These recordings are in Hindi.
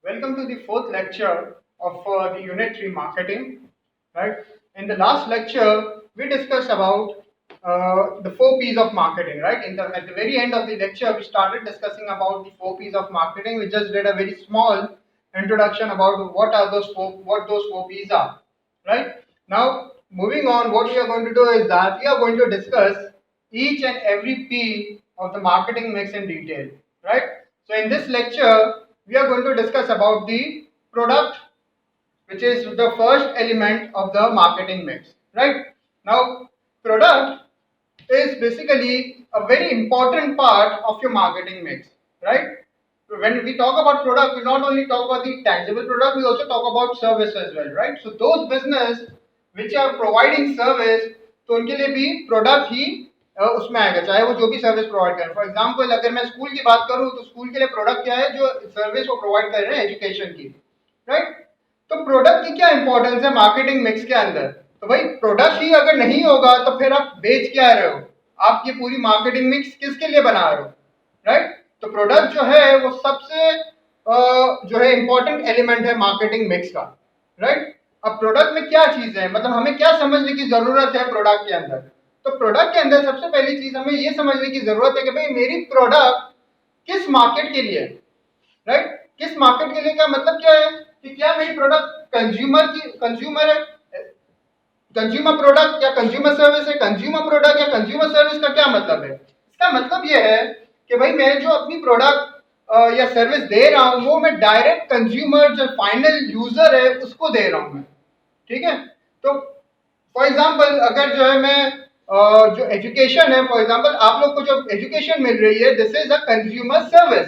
Welcome to the fourth lecture of the Unit 3 Marketing. Right. In the last lecture, we discussed about the four P's of marketing. Right. At the very end of the lecture, we started discussing about the four P's of marketing. We just did a very small introduction about what those four P's are. Right. Now, moving on, what we are going to do is that we are going to discuss each and every P of the marketing mix in detail. Right. So in this lecture, we are going to discuss about the product, which is the first element of the marketing mix. Right. Now, product is basically a very important part of your marketing mix. Right. When we talk about product, we not only talk about the tangible product, we also talk about service as well. Right. So those business which are providing service, तो उनके लिए भी प्रोडक्ट ही उसमें आएगा, चाहे वो जो भी सर्विस प्रोवाइड करें. फॉर एग्जांपल अगर मैं स्कूल की बात करूं तो स्कूल के लिए प्रोडक्ट क्या है, जो सर्विस वो प्रोवाइड कर रहे हैं एजुकेशन की. राइट. तो प्रोडक्ट की क्या इंपॉर्टेंस है मार्केटिंग मिक्स के अंदर. तो भाई प्रोडक्ट ही अगर नहीं होगा तो फिर आप बेच क्या रहे हो, आप ये पूरी मार्केटिंग मिक्स किसके लिए बना रहे हो. राइट. तो प्रोडक्ट जो है वो सबसे जो है इंपॉर्टेंट एलिमेंट है मार्केटिंग मिक्स का. राइट. अब प्रोडक्ट में क्या चीज है, मतलब हमें क्या समझने की जरूरत है प्रोडक्ट के अंदर. तो प्रोडक्ट के अंदर सबसे पहली चीज हमें ये समझने की जरूरत है कि भाई मेरी प्रोडक्ट किस मार्केट के लिए है. राइट. किस मार्केट के लिए का मतलब क्या है कि क्या मेरी प्रोडक्ट कंज्यूमर है, कंज्यूमर प्रोडक्ट या कंज्यूमर सर्विस है. कंज्यूमर प्रोडक्ट या कंज्यूमर सर्विस का क्या मतलब है. इसका मतलब ये है कि भाई मैं जो अपनी प्रोडक्ट या सर्विस दे रहा हूं वो मैं डायरेक्ट कंज्यूमर जो फाइनल यूजर है उसको दे रहा हूं मैं. ठीक है. तो फॉर एग्जाम्पल अगर जो है मैं जो एजुकेशन है, फॉर एग्जाम्पल आप लोग को जो एजुकेशन मिल रही है, this is a consumer service.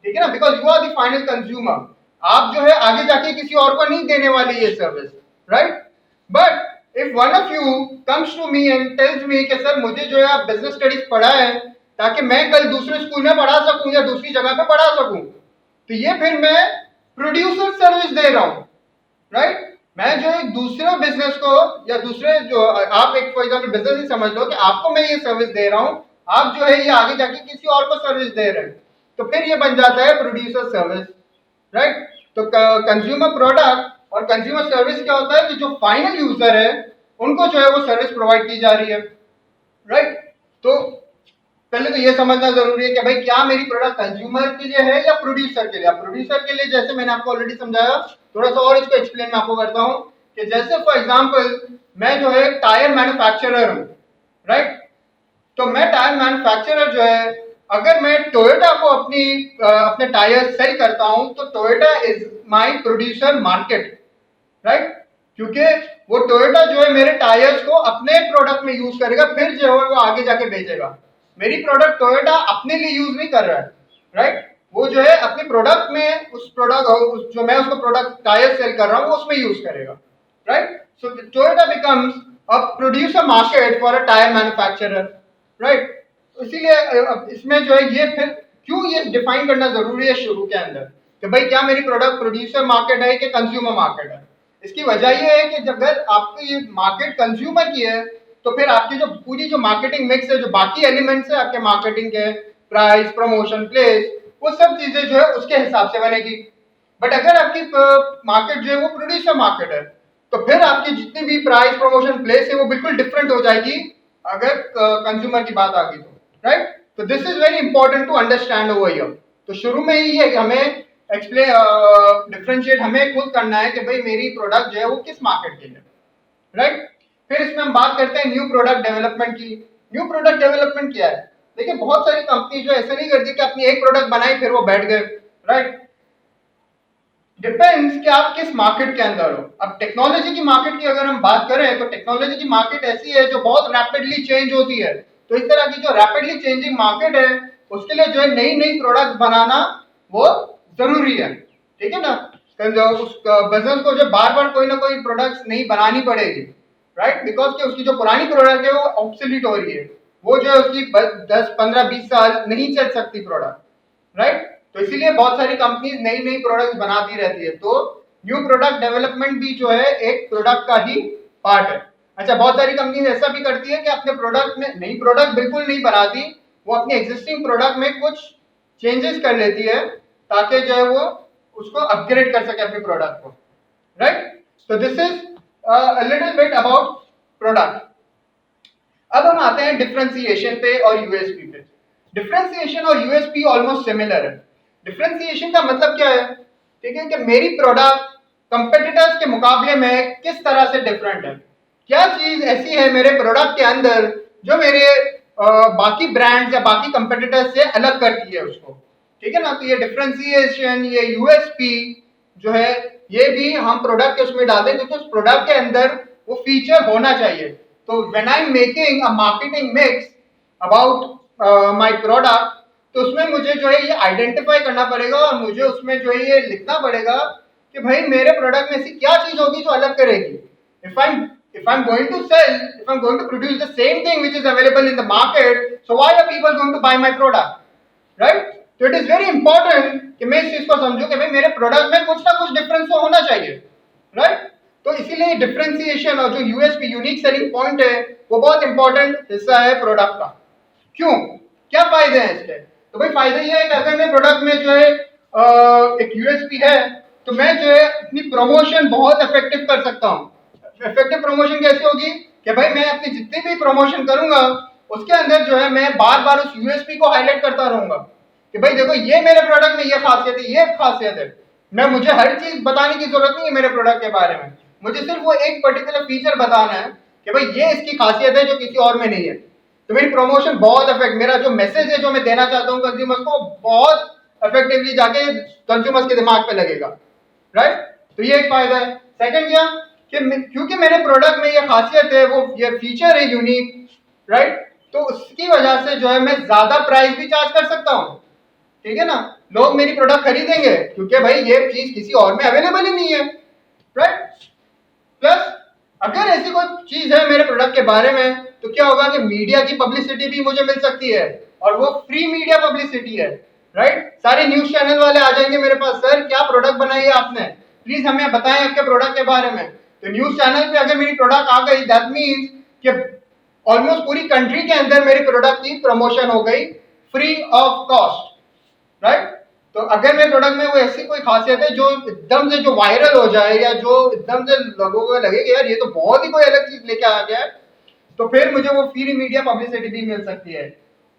ठीक है ना, because you are the final consumer. आप जो है आगे जाके किसी और को नहीं देने वाले ये service. Right. But if one of you comes to me and tells me कि सर मुझे जो है आप बिजनेस स्टडीज पढ़ा है ताकि मैं कल दूसरे स्कूल में पढ़ा सकूं या दूसरी जगह पे पढ़ा सकूं, तो ये फिर मैं प्रोड्यूसर सर्विस दे रहा हूं. राइट. मैं जो एक दूसरे बिजनेस को या दूसरे जो आप एक फॉर एग्जाम्पल बिजनेस ही समझ लो कि आपको मैं ये सर्विस दे रहा हूं, आप जो है ये आगे जाके किसी और को सर्विस दे रहे हैं, तो फिर ये बन जाता है प्रोड्यूसर सर्विस. राइट. तो कंज्यूमर प्रोडक्ट और कंज्यूमर सर्विस क्या होता है कि जो फाइनल यूजर है उनको जो है वो सर्विस प्रोवाइड की जा रही है. राइट. तो पहले तो ये समझना जरूरी है कि भाई क्या मेरी प्रोडक्ट कंज्यूमर के लिए है या प्रोड्यूसर के लिए. अब प्रोड्यूसर के लिए जैसे मैंने आपको ऑलरेडी समझाया, थोड़ा सा और इसको एक्सप्लेन मैं आपको करता हूं कि जैसे फॉर एग्जांपल मैं जो है टायर मैन्युफैक्चरर हूं. राइट. तो मैं टायर मैन्युफैक्चरर जो है, अगर मैं टोयोटा को अपने टायर सेल करता हूं तो Toyota is my producer market. Right. क्योंकि वो टोयोटा जो है मेरे टायर्स को अपने प्रोडक्ट में यूज करेगा, फिर जो है वो आगे जाके बेचेगा. मेरी प्रोडक्ट टोयोटा अपने लिए यूज नहीं कर रहा है. राइट. वो जो है अपने प्रोडक्ट में उस प्रोडक्ट जो मैं उसको प्रोडक्ट टायर सेल कर रहा हूँ उसमें यूज करेगा. Right. So Toyota becomes a producer market for a tyre manufacturer. Right. इसीलिए इसमें जो है ये फिर क्यों ये डिफाइन करना जरूरी है शुरू के अंदर कि भाई क्या मेरी प्रोडक्ट प्रोड्यूसर मार्केट है कि कंज्यूमर मार्केट है. इसकी वजह ये है कि अगर आपकी ये मार्केट कंज्यूमर की है तो फिर आपकी जो पूरी जो मार्केटिंग मिक्स है, जो बाकी एलिमेंट्स है आपके मार्केटिंग के, प्राइस, प्रमोशन, प्लेस, वो सब चीजें जो है उसके हिसाब से बनेगी. बट अगर आपकी मार्केट जो है वो प्रोड्यूसर मार्केट है तो फिर आपकी जितनी भी प्राइस, प्रमोशन, प्लेस है वो बिल्कुल डिफरेंट हो जाएगी अगर कंज्यूमर की बात आ गई तो. राइट. तो this is very important to understand over here. तो शुरू में ही है कि हमें एक्सप्लेन डिफरेंशिएट हमें खुद करना है कि भाई मेरी प्रोडक्ट जो है वो किस मार्केट के लिए. राइट. फिर इसमें हम बात करते हैं न्यू प्रोडक्ट डेवलपमेंट की. न्यू प्रोडक्ट डेवलपमेंट क्या है. देखिए बहुत सारी कंपनी जो ऐसे नहीं करती कि अपनी एक प्रोडक्ट बनाई फिर वो बैठ गए. राइट. डिपेंड्स कि आप किस मार्केट के अंदर हो. अब टेक्नोलॉजी की मार्केट की अगर हम बात करें तो टेक्नोलॉजी की मार्केट ऐसी है जो बहुत रैपिडली चेंज होती है. तो इस तरह की जो रैपिडली चेंजिंग मार्केट है उसके लिए जो है नई नई प्रोडक्ट बनाना वो जरूरी है. ठीक है ना. उस बिजनेस को जो बार बार कोई ना कोई प्रोडक्ट नहीं बनानी पड़ेगी. राइट. बिकॉज कि उसकी जो पुरानी प्रोडक्ट है वो ऑब्सोलीट हो रही है, वो जो है उसकी 10, 15, 20 साल नहीं चल सकती प्रोडक्ट. राइट. तो इसीलिए बहुत सारी कंपनीज नई नई प्रोडक्ट्स बनाती रहती है. तो न्यू प्रोडक्ट डेवलपमेंट भी जो है एक प्रोडक्ट का ही पार्ट है. अच्छा, बहुत सारी कंपनीज ऐसा भी करती है कि अपने प्रोडक्ट में नई प्रोडक्ट बिल्कुल नहीं बनाती, वो अपनी एग्जिस्टिंग प्रोडक्ट में कुछ चेंजेस कर लेती है ताकि जो है वो उसको अपग्रेड कर सके अपने प्रोडक्ट को, राइट। तो this is little bit about product. अब हम आते हैं डिफरेंशिएशन पे और यूएसपी पे। डिफरेंशिएशन और यूएसपी ऑलमोस्ट सिमिलर है। डिफरेंशिएशन का मतलब क्या है, ठीक है, कि मेरी प्रोडक्ट कंपेटिटर्स के मुकाबले में किस तरह से डिफरेंट है, क्या चीज ऐसी है मेरे प्रोडक्ट के अंदर जो मेरे बाकी ब्रांड्स या बाकी कंपेटिटर्स से अलग करती है उसको, ठीक है ना। तो ये डिफरेंशिएशन, ये यूएसपी जो है, ये भी हम प्रोडक्ट के उसमें डाल दें, क्योंकि उस प्रोडक्ट के अंदर वो फीचर होना चाहिए। तो when I am making a marketing mix about my product, तो उसमें मुझे जो है ये आइडेंटिफाई करना पड़ेगा और मुझे उसमें जो है ये लिखना पड़ेगा कि भाई मेरे प्रोडक्ट में ऐसी क्या चीज होगी जो अलग करेगी। if I'm going to sell, if I'm going to produce the same thing which is available in the market, so why are people going to buy my product, right? तो इट इज वेरी इंपॉर्टेंट कि मैं इस चीज को समझूं कि भाई मेरे प्रोडक्ट में कुछ ना कुछ डिफरेंस तो होना चाहिए, राइट। तो इसीलिए डिफरेंशिएशन और जो यूएसपी, यूनिक सेलिंग पॉइंट है, वो बहुत इंपॉर्टेंट हिस्सा है प्रोडक्ट का। क्यों, क्या फायदे हैं इसके? तो भाई फायदा ये है कि अगर मेरे प्रोडक्ट में जो है एक यूएसपी है, तो मैं जो है अपनी प्रमोशन बहुत इफेक्टिव कर सकता हूँ। इफेक्टिव प्रमोशन कैसे होगी कि भाई मैं अपनी जितनी भी प्रमोशन करूंगा उसके अंदर जो है मैं बार बार उस यूएसपी को हाईलाइट करता रहूंगा कि भाई देखो ये मेरे प्रोडक्ट में ये खासियत है, ये खासियत है। मैं मुझे हर चीज बताने की जरूरत नहीं है मेरे प्रोडक्ट के बारे में, मुझे सिर्फ वो एक पर्टिकुलर फीचर बताना है कि भाई ये इसकी खासियत है जो किसी और में नहीं है। तो मेरी प्रमोशन बहुत इफेक्ट, मेरा जो मैसेज है जो मैं देना चाहता हूँ कंज्यूमर्स को, बहुत इफेक्टिवली जाके कंज्यूमर्स के दिमाग पे लगेगा, राइट। तो ये एक फायदा है। सेकंड क्या कि क्योंकि मेरे प्रोडक्ट में ये खासियत है, वो ये फीचर है यूनिक, राइट, तो उसकी वजह से जो है मैं ज्यादा प्राइस भी चार्ज कर सकता हूँ, ठीक है ना। लोग मेरी प्रोडक्ट खरीदेंगे क्योंकि भाई ये चीज किसी और में अवेलेबल ही नहीं है, राइट। प्लस अगर ऐसी कोई चीज है मेरे प्रोडक्ट के बारे में, तो क्या होगा कि मीडिया की पब्लिसिटी भी मुझे मिल सकती है, और वो फ्री मीडिया पब्लिसिटी है, राइट। सारे न्यूज चैनल वाले आ जाएंगे मेरे पास, सर क्या प्रोडक्ट बनाई है आपने, प्लीज हमें बताएं आपके प्रोडक्ट के बारे में। तो न्यूज चैनल पे अगर मेरी प्रोडक्ट आ गई, दैट मीन्स कि ऑलमोस्ट पूरी कंट्री के अंदर मेरे प्रोडक्ट की प्रमोशन हो गई फ्री ऑफ कॉस्ट, राइट। तो अगर मेरे प्रोडक्ट में वो ऐसी कोई खासियत है जो एकदम से जो वायरल हो जाए, या जो एकदम से लोगों को लगे कि यार ये तो बहुत ही कोई अलग चीज लेके आ गया है, तो फिर मुझे वो फ्री मीडिया पब्लिसिटी भी मिल सकती है।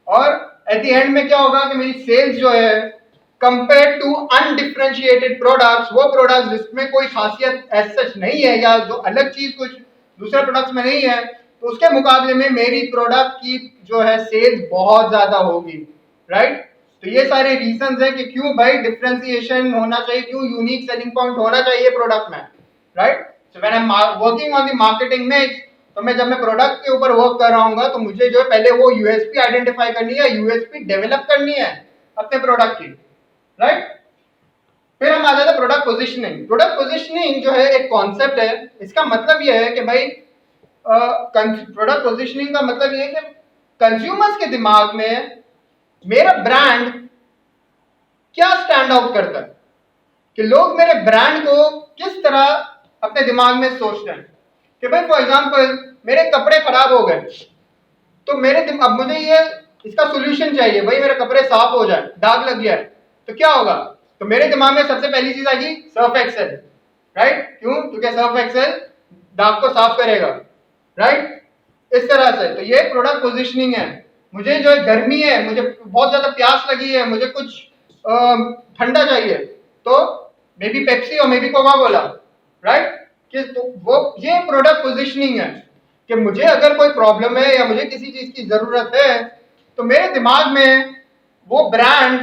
और एट द एंड में क्या होगा कि मेरी सेल्स जो है कंपेयर टू अनडिफरेंशिएटेड प्रोडक्ट्स, वो प्रोडक्ट्स जिसमें कोई खासियत एज सच नहीं है या जो अलग चीज कुछ दूसरे प्रोडक्ट्स में नहीं है, तो उसके मुकाबले में मेरी प्रोडक्ट की जो है सेल्स बहुत ज्यादा होगी, राइट। तो ये सारे रीजंस हैं कि क्यों भाई डिफरेंशिएशन होना चाहिए, क्यों यूनिक सेलिंग पॉइंट होना चाहिए प्रोडक्ट में, right. So when I am working on the marketing mix, तो मैं जब मैं प्रोडक्ट के ऊपर वर्क कर रहा हूँ तो मुझे जो है पहले वो यूएसपी आइडेंटिफाई करनी है, यूएसपी डेवलप करनी है अपने प्रोडक्ट की, राइट। फिर हम आ जाते हैं प्रोडक्ट पोजिशनिंग। प्रोडक्ट पोजिशनिंग जो है एक कॉन्सेप्ट है, इसका मतलब यह है कि भाई प्रोडक्ट पोजिशनिंग का मतलब ये है कि कंज्यूमर्स के दिमाग में मेरा ब्रांड क्या स्टैंड आउट करता है, कि लोग मेरे ब्रांड को किस तरह अपने दिमाग में सोचते हैं। कि भाई फॉर एग्जांपल मेरे कपड़े खराब हो गए, तो मेरे अब मुझे ये इसका सोल्यूशन चाहिए, भाई मेरे कपड़े साफ हो जाए, दाग लग गया है, तो क्या होगा, तो मेरे दिमाग में सबसे पहली चीज आएगी सर्फ एक्सेल, राइट। क्यों, क्योंकि सर्फ एक्सेल दाग को साफ करेगा, राइट। इस तरह से तो ये प्रोडक्ट पोजिशनिंग है। मुझे जो है गर्मी है, मुझे बहुत ज्यादा प्यास लगी है, मुझे कुछ ठंडा चाहिए, तो मे बी पेप्सी और may be Coca Cola, right. कि तो वो ये प्रोडक्ट पोजिशनिंग है कि मुझे अगर कोई प्रॉब्लम है या मुझे किसी चीज की जरूरत है, तो मेरे दिमाग में वो ब्रांड,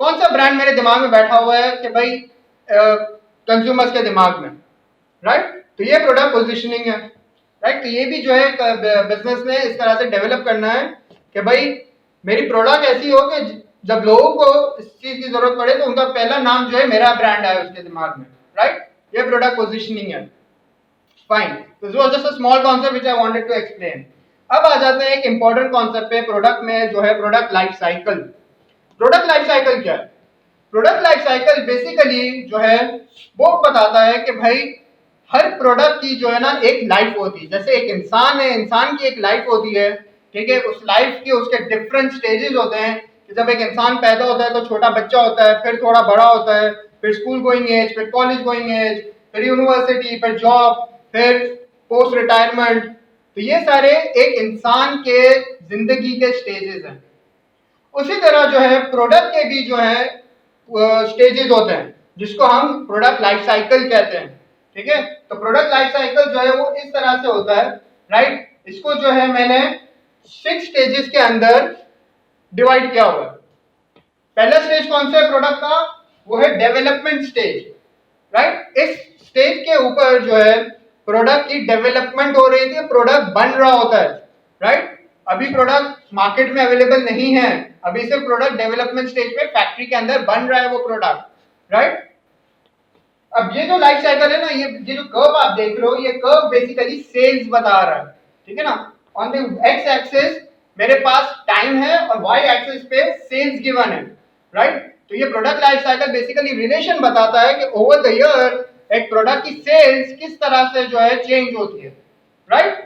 कौन सा ब्रांड मेरे दिमाग में बैठा हुआ है कि भाई कंज्यूमर्स के दिमाग में, राइट। तो ये प्रोडक्ट पोजिशनिंग है, राइट। तो ये भी जो है बिजनेस ने इस तरह से डेवलप करना है कि भाई मेरी प्रोडक्ट ऐसी हो कि जब लोगों को इस चीज की जरूरत पड़े तो उनका पहला नाम जो है मेरा ब्रांड आए उसके दिमाग में, राइट। ये प्रोडक्ट पोजिशनिंग है, फाइन। तो this was just a small concept which I wanted to explain. अब आ जाते हैं एक इंपॉर्टेंट कॉन्सेप्ट पे प्रोडक्ट में, जो है product life cycle. Product life cycle क्या है? प्रोडक्ट लाइफ साइकिल बेसिकली जो है वो बताता है कि भाई हर प्रोडक्ट की जो है ना एक लाइफ होती है। जैसे एक इंसान है, इंसान की एक लाइफ होती है, ठीक है। उस लाइफ के उसके डिफरेंट स्टेजेस होते हैं कि जब एक इंसान पैदा होता है तो छोटा बच्चा होता है, फिर थोड़ा बड़ा होता है, फिर स्कूल गोइंग एज, फिर कॉलेज गोइंग एज, फिर यूनिवर्सिटी, फिर जॉब, फिर पोस्ट रिटायरमेंट। तो ये सारे एक इंसान के जिंदगी के स्टेजेस हैं। उसी तरह जो है प्रोडक्ट के भी जो है स्टेजेस होते हैं, जिसको हम प्रोडक्ट लाइफ साइकिल कहते हैं। ठीक है, तो प्रोडक्ट लाइफ साइकिल जो है वो इस तरह से होता है, राइट। इसको जो है मैंने 6 स्टेजेस के अंदर डिवाइड किया हुआ है। पहला स्टेज कौन सा है प्रोडक्ट का? वो है डेवलपमेंट स्टेज, राइट। इस स्टेज के ऊपर जो है प्रोडक्ट की डेवलपमेंट हो रही थी, प्रोडक्ट बन रहा होता है, राइट। अभी प्रोडक्ट मार्केट में अवेलेबल नहीं है, अभी सिर्फ प्रोडक्ट डेवलपमेंट स्टेज पे फैक्ट्री के अंदर बन रहा है वो प्रोडक्ट, राइट। अब ये जो लाइफ साइकिल है ना, ये जो कर्व आप देख रहे हो, ये कर्व बेसिकली सेल्स बता रहा है, ठीक है ना। ऑन द एक्स एक्सिस मेरे पास टाइम है और वाई एक्सिस पे सेल्स गिवन है, राइट। तो ये product life cycle basically relation बताता है कि ओवर द ईयर एक प्रोडक्ट की सेल्स किस तरह से जो है चेंज होती है, राइट।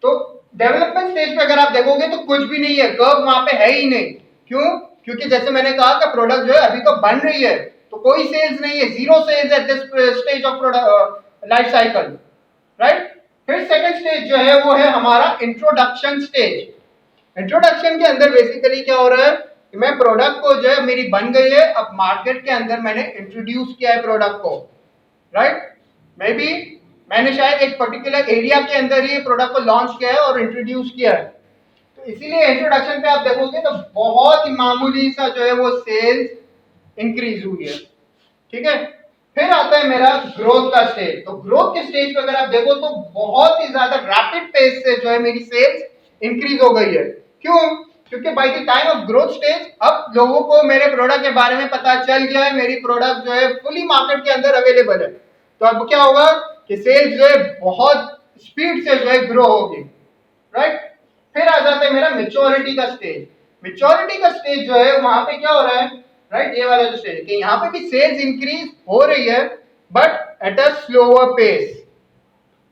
तो डेवलपमेंट स्टेज पे अगर आप देखोगे तो कुछ भी नहीं है, कर्व वहां पे है ही नहीं। क्यों? क्योंकि जैसे मैंने कहा कि प्रोडक्ट जो है अभी तो बन रही है, तो कोई सेल्स नहीं है, zero sales at this stage of product life cycle, right. फिर सेकंड स्टेज जो है वो है हमारा इंट्रोडक्शन स्टेज। इंट्रोडक्शन के अंदर बेसिकली क्या हो रहा है कि मैं प्रोडक्ट को जो है मेरी बन गई है, अब मार्केट के अंदर मैंने इंट्रोड्यूस किया है प्रोडक्ट को, राइट। मे बी मैंने शायद एक पर्टिकुलर एरिया के अंदर ही प्रोडक्ट को लॉन्च किया है और इंट्रोड्यूस किया है। तो इसीलिए इंट्रोडक्शन पे आप देखोगे तो बहुत ही मामूली सा जो है वो सेल्स इंक्रीज हुई है, ठीक है। फिर आता है मेरा ग्रोथ का स्टेज। तो ग्रोथ के स्टेज पे अगर आप देखो तो बहुत ही ज्यादा रैपिड पेस से जो है मेरी सेल्स इंक्रीज हो गई है। क्यों? क्योंकि by the time of growth stage अब लोगों को मेरे प्रोडक्ट के बारे में पता चल गया है, मेरी प्रोडक्ट जो है फुली मार्केट के अंदर अवेलेबल है। तो अब क्या होगा कि सेल्स जो है बहुत स्पीड से जो है ग्रो होगी, राइट। फिर आ जाता है मेरा मेच्योरिटी का स्टेज। मेच्योरिटी का स्टेज जो है वहां पे क्या हो रहा है, राइट, ये वाला जो स्टेज कि यहाँ पे भी सेल्स इंक्रीज हो रही है but at a slower pace,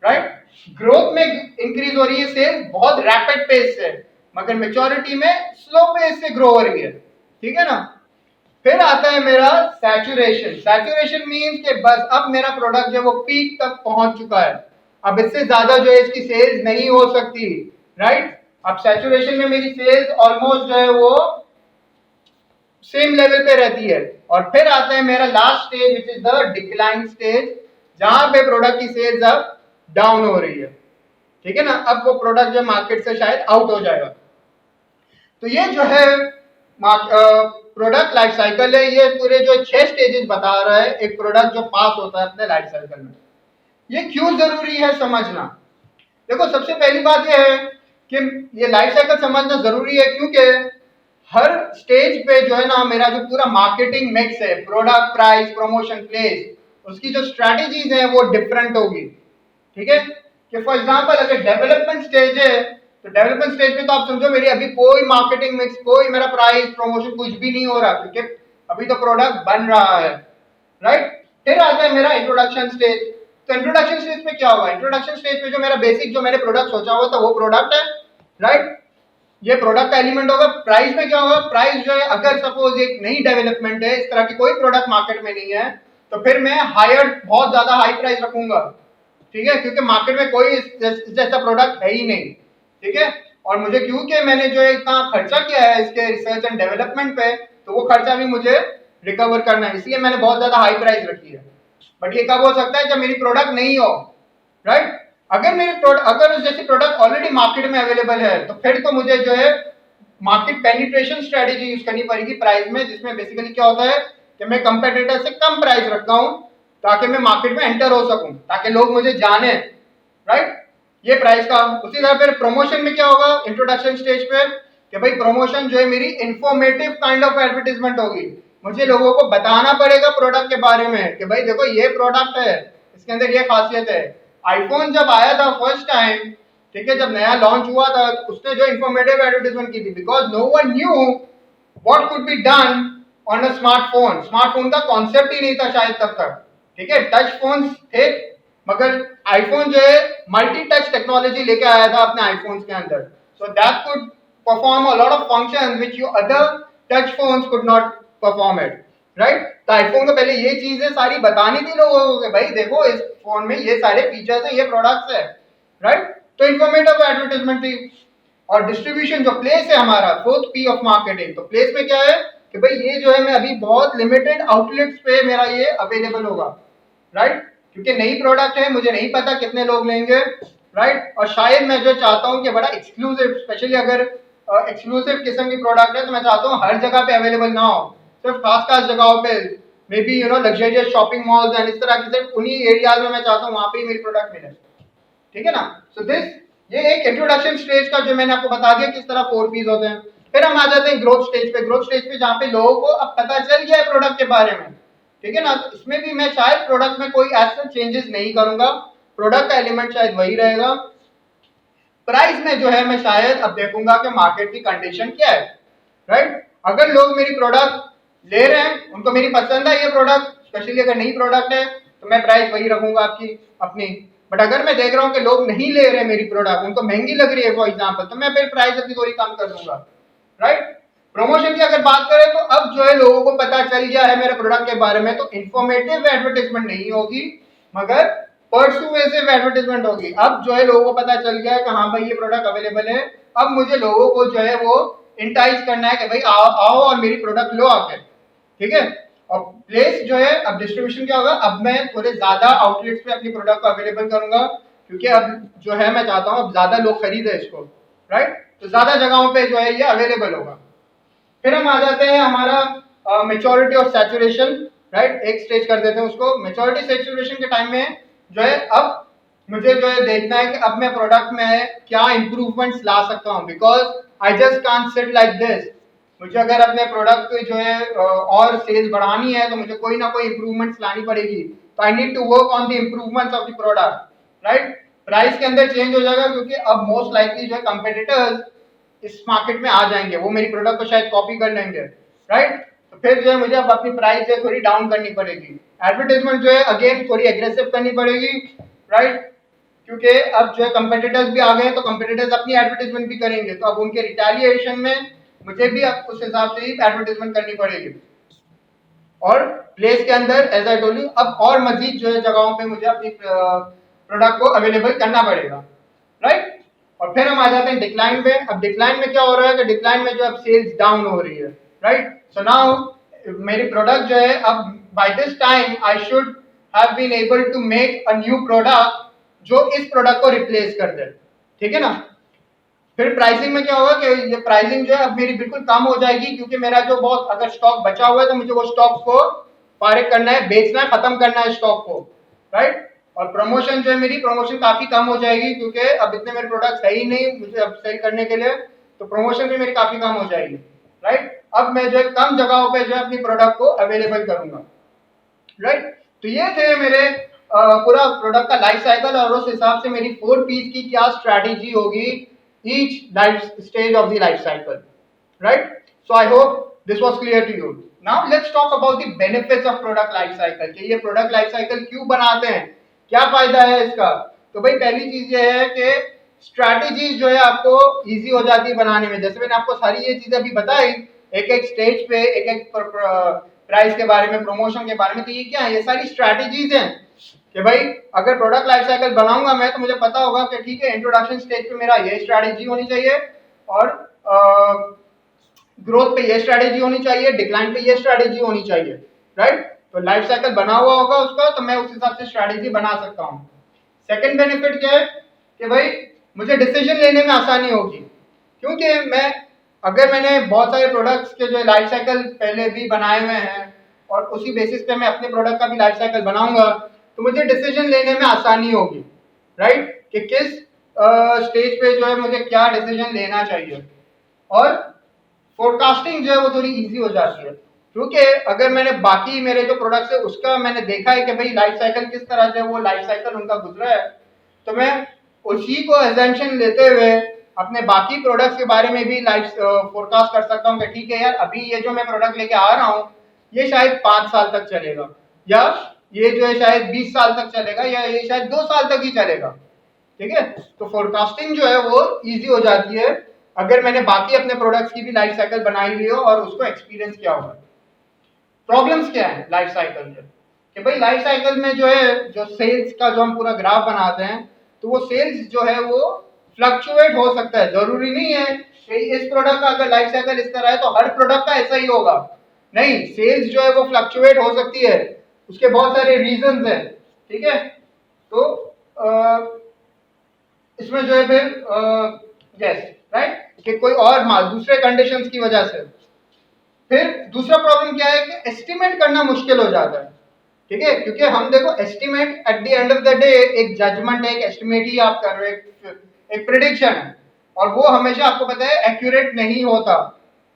right. Growth में इंक्रीज हो रही है सेल्स बहुत रैपिड पेस से, मगर मेच्योरिटी में स्लो पेस से ग्रो हो रही है, ठीक है ना। फिर आता है मेरा सैचुरेशन। सैचुरेशन मींस कि बस अब मेरा प्रोडक्ट जो है वो पीक तक पहुंच चुका है, अब इससे ज्यादा जो है इसकी सेल्स नहीं हो सकती, राइट। अब सैचुरेशन में मेरी सेल्स ऑलमोस्ट जो है वो सेम लेवल पे रहती है। और फिर आता है मेरा last stage which is the decline stage, जहां पे प्रोडक्ट की सेल्स अब डाउन हो रही है, ठीक है ना। अब वो प्रोडक्ट जो मार्केट से शायद आउट हो जाएगा। तो ये जो है प्रोडक्ट लाइफ साइकिल है, ये पूरे जो 6 स्टेजेस बता रहा है एक प्रोडक्ट जो पास होता है अपने लाइफ साइकिल में। ये क्यों जरूरी है समझना? देखो सबसे पहली बात ये है कि ये लाइफ साइकिल समझना जरूरी है क्योंकि हर स्टेज पे जो है ना मेरा जो पूरा मार्केटिंग मिक्स है, प्रोडक्ट, प्राइस, प्रमोशन, प्लेस, उसकी जो स्ट्रैटेजीज है वो डिफरेंट होगी, ठीक है। कि फॉर एग्जांपल अगर डेवलपमेंट स्टेज है तो डेवलपमेंट स्टेज पे तो आप समझो मेरी अभी कोई मार्केटिंग मिक्स, कोई मेरा प्राइस प्रमोशन कुछ भी नहीं हो रहा, क्योंकि अभी तो प्रोडक्ट बन रहा है, राइट। फिर आता है मेरा इंट्रोडक्शन स्टेज। तो इंट्रोडक्शन स्टेज पे क्या होगा? इंट्रोडक्शन स्टेज पे जो मेरा बेसिक जो मैंने प्रोडक्ट सोचा हुआ था वो प्रोडक्ट है, राइट। ये प्रोडक्ट का एलिमेंट होगा। प्राइस में क्या होगा? प्राइस जो है अगर सपोज एक नई डेवलपमेंट है, इस तरह की कोई प्रोडक्ट मार्केट में नहीं है, तो फिर मैं हायर बहुत ज्यादा हाई प्राइस रखूंगा, ठीक है, क्योंकि मार्केट में कोई जैसा प्रोडक्ट है ही नहीं, ठीक है। और मुझे क्योंकि मैंने जो इतना खर्चा किया है इसके रिसर्च एंड डेवलपमेंट पे, तो वो खर्चा भी मुझे रिकवर करना है, इसलिए मैंने बहुत ज्यादा हाई प्राइस रखी है। बट ये कब हो सकता है? जब मेरी प्रोडक्ट नहीं हो, राइट। अगर मेरे प्रोडक्ट, अगर उस जैसी प्रोडक्ट ऑलरेडी मार्केट में अवेलेबल है, तो फिर तो मुझे जो है मार्केट पेनिट्रेशन स्ट्रेटेजी यूज करनी पड़ेगी प्राइस में, जिसमें बेसिकली क्या होता है कि मैं कंपेटिटर से कम प्राइस रखता हूं ताकि मैं मार्केट में एंटर हो सकूं, ताकि लोग मुझे जाने, राइट। ये प्राइस का। उसी तरह फिर प्रमोशन में क्या होगा इंट्रोडक्शन स्टेज पे कि भाई प्रमोशन जो है मेरी इंफॉर्मेटिव काइंड ऑफ एडवर्टाइजमेंट होगी, मुझे लोगों को बताना पड़ेगा प्रोडक्ट के बारे में कि भाई देखो ये प्रोडक्ट है, इसके अंदर ये खासियत है। आईफोन जब आया था फर्स्ट टाइम, ठीक है, जब नया लॉन्च हुआ था, तो उसने जो इंफॉर्मेटिव एडवर्टाइजमेंट की थी, because no one knew what could be done on a smartphone. Smartphone का कॉन्सेप्ट ही नहीं था शायद तब तक, ठीक है। टच फोन थे, मगर आईफोन जो है मल्टी टच टेक्नोलॉजी लेके आया था अपने आईफोन्स के अंदर, so that could perform a lot of functions which you other touch phones could not perform it. Right. तो आईफोन को पहले ये चीजें सारी बतानी थी लोगों को कि भाई देखो इस फोन में ये सारे फीचर्स हैं, ये प्रोडक्ट्स है, राइट। तो इन्फॉर्मेटिव एडवर्टाइजमेंट थी। और डिस्ट्रीब्यूशन जो प्लेस है हमारा, फोर्थ पी ऑफ मार्केटिंग, तो प्लेस में क्या है कि भाई ये जो है मैं अभी बहुत लिमिटेड आउटलेट्स पे मेरा ये अवेलेबल होगा, राइट। क्योंकि नई प्रोडक्ट है, मुझे नहीं पता कितने लोग लेंगे, राइट। और शायद मैं जो चाहता हूँ कि बड़ा एक्सक्लूसिव, स्पेशली अगर एक्सक्लूसिव किस्म की प्रोडक्ट है तो मैं चाहता हूँ हर जगह पे अवेलेबल ना हो, सिर्फ खास खास जगहों पे, may be luxurious shopping malls and इस तरह की, सिर्फ उन्हीं एरियाज में मैं चाहता हूँ वहां पे ही मेरी प्रोडक्ट मिले, ठीक है ना। सो दिस, ये एक इंट्रोडक्शन स्टेज का जो मैंने आपको बता दिया किस तरह 4 पीस होते हैं। फिर हम आ जाते हैं ग्रोथ स्टेज पे। ग्रोथ स्टेज पे जहाँ पे लोगों को अब पता चल गया है प्रोडक्ट के बारे में, ठीक है ना। तो इसमें भी मैं शायद प्रोडक्ट में कोई ऐसा चेंजेस नहीं करूंगा, प्रोडक्ट का एलिमेंट शायद वही रहेगा। प्राइस में जो है मैं शायद अब देखूंगा कि मार्केट की कंडीशन क्या है, राइट। अगर लोग मेरी प्रोडक्ट ले रहे हैं, उनको मेरी पसंद है ये प्रोडक्ट, स्पेशली अगर नई प्रोडक्ट है, तो मैं प्राइस वही रखूंगा आपकी अपनी। बट अगर मैं देख रहा हूँ कि लोग नहीं ले रहे हैं मेरी प्रोडक्ट, उनको महंगी लग रही है फॉर एग्जाम्पल, तो मैं फिर प्राइस अपनी थोड़ी कम कर दूंगा, राइट। प्रमोशन की अगर बात करें तो अब जो है लोगों को पता चल गया है मेरे प्रोडक्ट के बारे में, तो इंफॉर्मेटिव एडवर्टाइजमेंट नहीं होगी मगर परसुएसिव एडवर्टाइजमेंट होगी। अब जो है लोगों को पता चल गया है कि हाँ भाई ये प्रोडक्ट अवेलेबल है, अब मुझे लोगों को जो है वो इंटाइज करना है कि भाई आओ आओ और मेरी प्रोडक्ट लो आके, ठीक है। और प्लेस जो है, अब डिस्ट्रीब्यूशन क्या होगा, अब मैं थोड़े ज्यादा आउटलेट्स पे अपनी प्रोडक्ट को अवेलेबल करूंगा, क्योंकि अब जो है मैं चाहता हूँ अब ज्यादा लोग खरीदे इसको, राइट। तो ज्यादा जगहों पे जो है ये अवेलेबल होगा। फिर हम आ जाते हैं हमारा मेच्योरिटी और सैचुरेशन, राइट। एक स्टेज कर देते हैं उसको। मेच्योरिटी सैचुरेशन के टाइम में जो है अब मुझे जो है देखना है कि अब मैं प्रोडक्ट में क्या इंप्रूवमेंट्स ला सकता हूँ, because I just can't sit like this. मुझे अगर अपने प्रोडक्ट को जो है और सेल्स बढ़ानी है तो मुझे कोई ना कोई इंप्रूवमेंट्स लानी पड़ेगी। तो I need to work on the improvements of the product, right. Price के अंदर चेंज हो जाएगा क्योंकि अब मोस्ट लाइकली जो है कंपेटिटर्स इस मार्केट में आ जाएंगे, वो मेरी प्रोडक्ट को शायद कॉपी कर लेंगे, राइट। तो फिर जो है मुझे अब अपनी प्राइस जो है थोड़ी डाउन करनी पड़ेगी। एडवर्टाइजमेंट जो है अगेन थोड़ी एग्रेसिव करनी पड़ेगी, राइट। क्योंकि अब जो है कंपेटिटर्स भी आ गए हैं, तो कंपेटिटर्स अपनी एडवर्टाइजमेंट भी करेंगे, तो अब उनके रिटेलिएशन में मुझे भी अब उस हिसाब से ही एडवर्टाइजमेंट करनी पड़ेगी। और प्लेस के अंदर एज आई टोल्ड यू अब और मजीद जो है जगहों पे मुझे अपनी प्रोडक्ट को अवेलेबल करना पड़ेगा, राइट। और फिर हम आ जाते हैं डिक्लाइन में। अब डिक्लाइन में क्या हो रहा है कि डिक्लाइन में जो अब सेल्स डाउन हो रही है, राइट। सो नाउ मेरी प्रोडक्ट जो है अब by this time I should have been able to make a new product जो इस प्रोडक्ट को रिप्लेस कर दे, ठीक है ना। फिर प्राइसिंग में क्या होगा कि ये प्राइसिंग जो है अब मेरी बिल्कुल कम हो जाएगी, क्योंकि मेरा जो बहुत अगर स्टॉक बचा हुआ है तो मुझे वो स्टॉक को फारिग करना है, बेचना है, खत्म करना है स्टॉक को, राइट। और प्रमोशन जो है मेरी प्रमोशन काफी कम हो जाएगी, क्योंकि अब इतने मेरे प्रोडक्ट सही नहीं मुझे अब सेल करने के लिए, तो प्रमोशन भी मेरी काफी कम हो जाएगी, राइट। अब मैं जो है कम जगहों पे जो है अपनी प्रोडक्ट को अवेलेबल करूंगा, राइट। तो ये थे मेरे पूरा प्रोडक्ट का लाइफ साइकिल, और उस हिसाब से मेरी 4 पीस की क्या स्ट्रैटेजी होगी each life stage of the life cycle, right? So I hope this was clear to you. Now let's talk about the benefits of product life cycle, कि ये product life cycle क्यों बनाते हैं, क्या फायदा है इसका। तो भाई पहली चीज ये है कि स्ट्रैटेजीज जो है आपको इजी हो जाती है बनाने में। जैसे मैंने आपको सारी ये चीजें अभी बताई, एक एक स्टेज पे एक एक प्राइस के बारे में, प्रमोशन के बारे में, तो ये क्या है, ये सारी स्ट्रैटेजीज हैं कि भाई अगर प्रोडक्ट लाइफ साइकिल बनाऊंगा मैं तो मुझे पता होगा कि ठीक है इंट्रोडक्शन स्टेज पे मेरा ये स्ट्रैटेजी होनी चाहिए, और ग्रोथ पे ये स्ट्रैटेजी होनी चाहिए, डिक्लाइन पे ये स्ट्रैटेजी होनी चाहिए, राइट। तो लाइफ साइकिल बना हुआ होगा उसका, तो मैं उस हिसाब से स्ट्रैटेजी बना सकता हूँ। सेकंड बेनिफिट क्या है कि भाई मुझे डिसीजन लेने में आसानी होगी, क्योंकि मैं अगर मैंने बहुत सारे प्रोडक्ट्स के जो लाइफ साइकिल पहले भी बनाए हुए हैं और उसी बेसिस पे मैं अपने प्रोडक्ट का भी लाइफ साइकिल बनाऊंगा, तो मुझे डिसीजन लेने में आसानी होगी, राइट, कि किस स्टेज पे जो है मुझे क्या डिसीजन लेना चाहिए। और फोरकास्टिंग जो है वो थोड़ी इजी हो जाती है, क्योंकि अगर मैंने बाकी मेरे जो प्रोडक्ट्स है उसका मैंने देखा है कि भाई लाइफ साइकिल किस तरह से वो लाइफ साइकिल उनका गुजरा है, तो मैं उसी को एजम्पशन लेते हुए अपने बाकी प्रोडक्ट्स के बारे में भी लाइफ फोरकास्ट कर सकता हूँ कि ठीक है यार अभी ये जो मैं प्रोडक्ट लेके आ रहा हूँ ये शायद 5 साल तक चलेगा, या ये जो है शायद 20 साल तक चलेगा, या ये शायद 2 साल तक ही चलेगा, ठीक है। तो फोरकास्टिंग जो है वो इजी हो जाती है अगर मैंने बाकी अपने प्रोडक्ट्स की भी लाइफ साइकिल बनाई हुई हो और उसको एक्सपीरियंस किया होगा। प्रॉब्लम्स क्या है लाइफ साइकिल के, कि भाई लाइफ साइकिल में जो है, जो सेल्स का जो हम पूरा ग्राफ बनाते हैं, तो वो सेल्स जो है वो फ्लक्चुएट हो सकता है। जरूरी नहीं है कि इस प्रोडक्ट का अगर लाइफ साइकिल इस तरह है तो हर प्रोडक्ट का ऐसा ही होगा। नहीं, सेल्स जो है वो फ्लक्चुएट हो सकती है, उसके बहुत सारे रीजंस हैं। ठीक है, तो इसमें जो है फिर यस राइट, कि कोई और दूसरे कंडीशंस की वजह से। फिर दूसरा प्रॉब्लम क्या है कि एस्टिमेट करना मुश्किल हो जाता है। ठीक है, क्योंकि हम देखो estimate at the end of the day एक जजमेंट है, एक एस्टिमेट ही आप कर रहे हो, एक प्रिडिक्शन है, और वो हमेशा आपको पता है एक्यूरेट नहीं होता।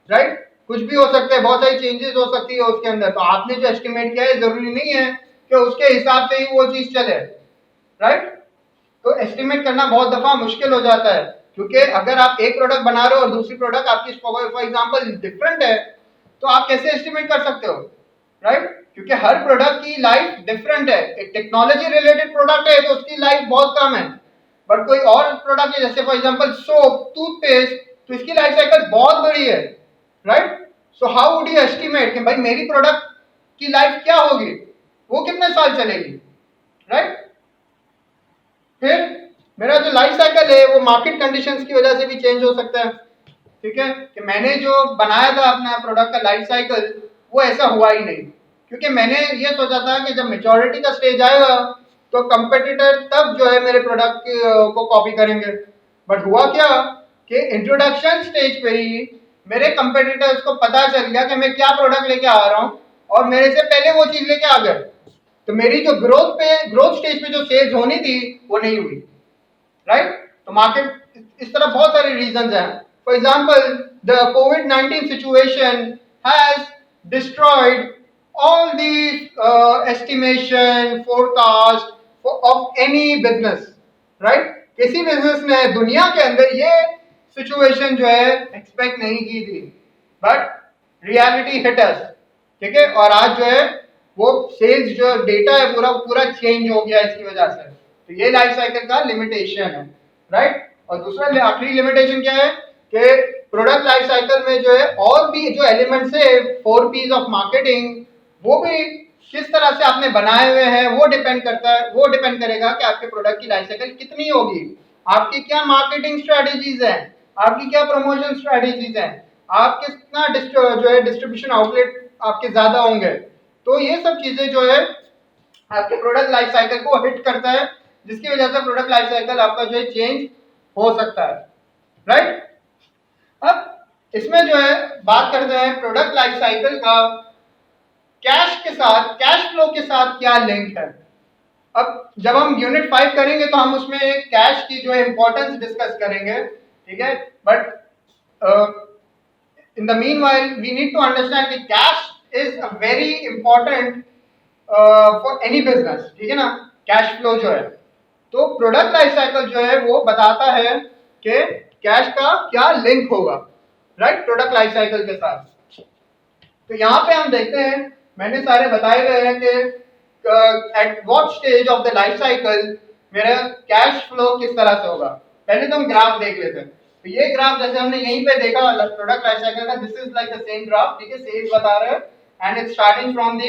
राइट, कुछ भी हो सकता है, बहुत सारी चेंजेस हो सकती है उसके अंदर। तो आपने जो एस्टिमेट किया है जरूरी नहीं है कि उसके हिसाब से ही वो चीज चले। राइट, तो एस्टिमेट करना बहुत दफा मुश्किल हो जाता है, क्योंकि अगर आप एक प्रोडक्ट बना रहे हो और दूसरी प्रोडक्ट आपकी फॉर एग्जांपल डिफरेंट है, तो आप कैसे एस्टिमेट कर सकते हो। राइट, क्योंकि हर प्रोडक्ट की लाइफ डिफरेंट है। एक टेक्नोलॉजी रिलेटेड प्रोडक्ट है तो उसकी लाइफ बहुत कम है, बट कोई और प्रोडक्ट है जैसे फॉर एग्जांपल सोप, टूथपेस्ट, तो इसकी लाइफ साइकिल बहुत बड़ी है। Right, so how would you estimate कि भाई मेरी प्रोडक्ट की लाइफ क्या होगी, वो कितने साल चलेगी। राइट, फिर मेरा जो लाइफ साइकिल है वो मार्केट कंडीशंस की वजह से भी चेंज हो सकता है। ठीक है, कि मैंने जो बनाया था अपना प्रोडक्ट का लाइफ साइकिल वो ऐसा हुआ ही नहीं, क्योंकि मैंने ये सोचा था कि जब मेच्योरिटी का स्टेज आएगा तो कंपटीटर तब जो है मेरे प्रोडक्ट को कॉपी करेंगे। बट हुआ क्या कि इंट्रोडक्शन स्टेज पे ही मेरे कंपटीटर्स को पता चल गया कि मैं क्या प्रोडक्ट लेके आ रहा हूँ, और मेरे से पहले वो चीज लेके आ गए। तो मेरी जो ग्रोथ स्टेज पे जो सेल्स होनी थी वो नहीं हुई। राइट, तो मार्केट इस तरह बहुत सारे रीजंस हैं। For example the covid situation has destroyed all the estimation forecast of any business. Right, किसी बिजनेस ने दुनिया के अंदर ये सिचुएशन जो है एक्सपेक्ट नहीं की थी, बट रियलिटी हिट अस। ठीक है, और आज जो है वो सेल्स जो डेटा है पूरा पूरा चेंज हो गया इसकी वजह से। तो ये लाइफ साइकिल का लिमिटेशन है। राइट, और दूसरा आखिरी लिमिटेशन क्या है कि प्रोडक्ट लाइफ साइकिल में जो है और भी जो एलिमेंट्स है 4 P's ऑफ मार्केटिंग, वो भी किस तरह से आपने बनाए हुए हैं वो डिपेंड करता है। वो डिपेंड करेगा कि आपके प्रोडक्ट की लाइफ साइकिल कितनी होगी, आपकी क्या मार्केटिंग स्ट्रेटेजीज हैं, आपकी क्या प्रमोशन स्ट्रेटेजीज हैं, आप कितना जो है डिस्ट्रीब्यूशन आउटलेट आपके ज्यादा होंगे। तो ये सब चीजें जो है आपके प्रोडक्ट लाइफ साइकिल को हिट करता है, जिसकी वजह से प्रोडक्ट लाइफ साइकिल आपका जो है चेंज हो सकता है। राइट, अब इसमें जो है बात करते हैं प्रोडक्ट लाइफ साइकिल का कैश के साथ, कैश फ्लो के साथ क्या लिंक है। अब जब हम यूनिट 5 करेंगे तो हम उसमें कैश की जो है इंपॉर्टेंस डिस्कस करेंगे। ठीक है, but in the meanwhile we need to understand कि cash is a very important for any business. ठीक है ना, कैश फ्लो जो है, तो प्रोडक्ट लाइफ साइकिल जो है वो बताता है कि कैश का क्या लिंक होगा। राइट, प्रोडक्ट लाइफ साइकिल के साथ। तो यहाँ पे हम देखते हैं, मैंने सारे बताए गए हैं कि at what stage of the life cycle मेरा कैश फ्लो किस तरह से होगा। पहले तो हम ग्राफ देख लेते हैं। तो ये ग्राफ जैसे हमने यहीं पे देखा प्रोडक्ट लाइफ साइकिल का, this is like the same graph. ठीक है, सेल्स बता रहे हैं and it's starting from the